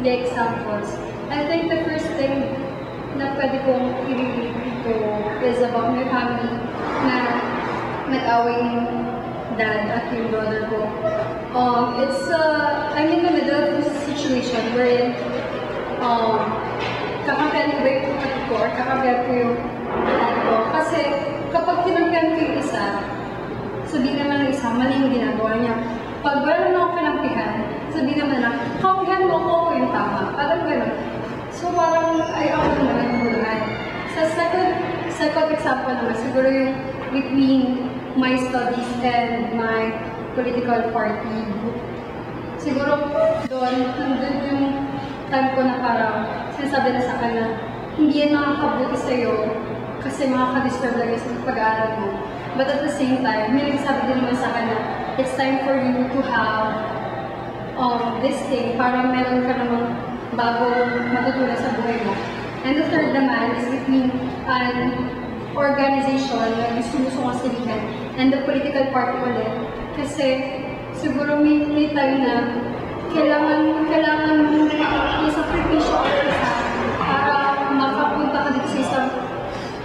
the examples. I think the first thing na pwede kong i-relate dito is about my family na nag-away yung dad at yung brother ko. I'm in the middle of this situation wherein kakapian ko yung kapatid ko or kakapian ko yung dad ko. Kasi kapag kinampian ko yung isa, sabihin naman ng isa, mali yung ginagawa niya. Pag gano'n ako kinampihan, sabihin naman na, kampihan mo ako yung tama. Parang gano'n. So parang ayaw ko naman yung huluhan. Sa second example naman, siguro yung between my studies and my political party group. Siguro doon, nandun yung time ko na parang sinasabi na sa akin na hindi yan nakakabuti sa'yo kasi makaka-disturb lang yung sa pag-aaral mo. But at the same time, may nagsabi din naman sa akin na it's time for you to have this thing para meron ka namang bagong matutunan sa buhay mo. And the third naman is between an organization na gusto kong silihan and the political party ulit. Kasi siguro may time na kailangan mo isakripisyo ka isa para makapunta ka dito sa isang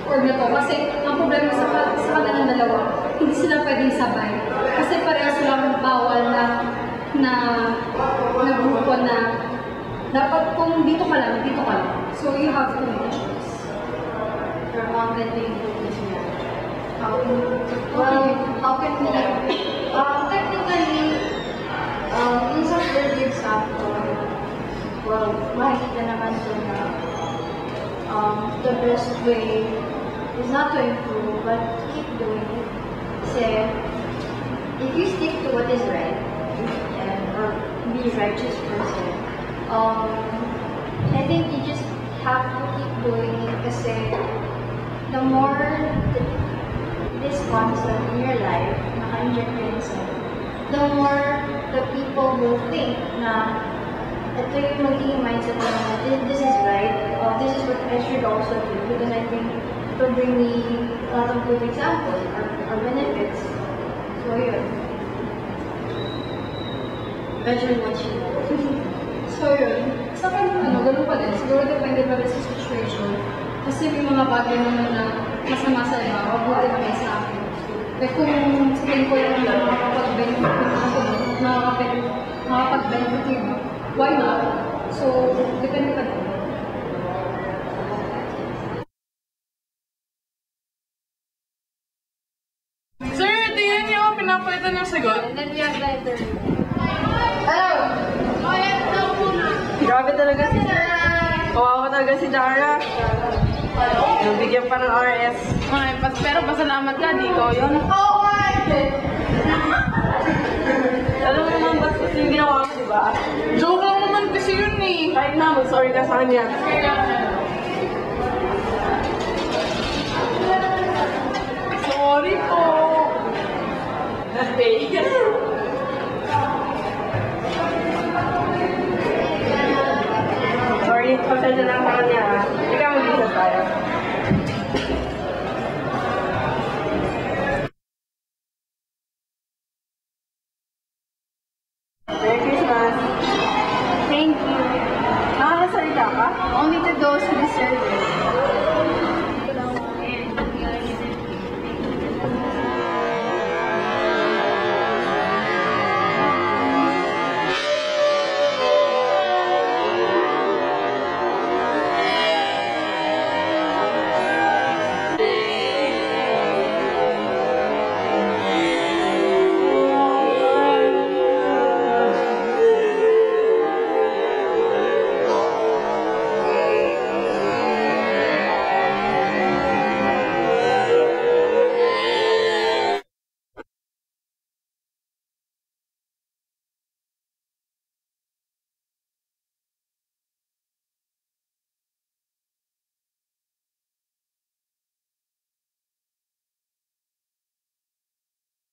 org na to. Kasi ang problema sa kanilang dalawa, hindi sila pwedeng sabay. Kasi pareha silang bawal na grupo na dapat kung dito ka lang, dito ka lang. So you have to make a choice. Your mom can be this year. How can we technically in some early example, well, makikita naman doon na the best way is not to improve, but keep doing it. Kasi if you stick to what is right, or be a righteous person, I think you just have to keep doing it kasi the more this concept in your life naka-inject rin sa'yo, the more the people will think na ito yung magiging mindset na this is right, this is what I should also do, because I think it will bring me a lot of good examples or benefits. So yun. Imagine what you know. So yun, sa akin, ganun pa din. Siguro depende pa rin sa situation. Kasi may mga bagay naman na masama sa iba, o buti naman sa akin. Kaya kung sabihin ko yung makakapag-benefit yung iba, why not? So, depende pa din. Sir, tingnan niyo, pinapalitan yung sagot. And then we have the interview. Grabe talaga si Kawawa talaga si Dara. Nabigyan pa ng RS. Ay, pero pasalamat ka, di ko yun. Alam mo naman, bastos yung ginawa mo, di ba? Joke lang naman kasi yun eh. Kahit na, mag-sorry ka sa kanya.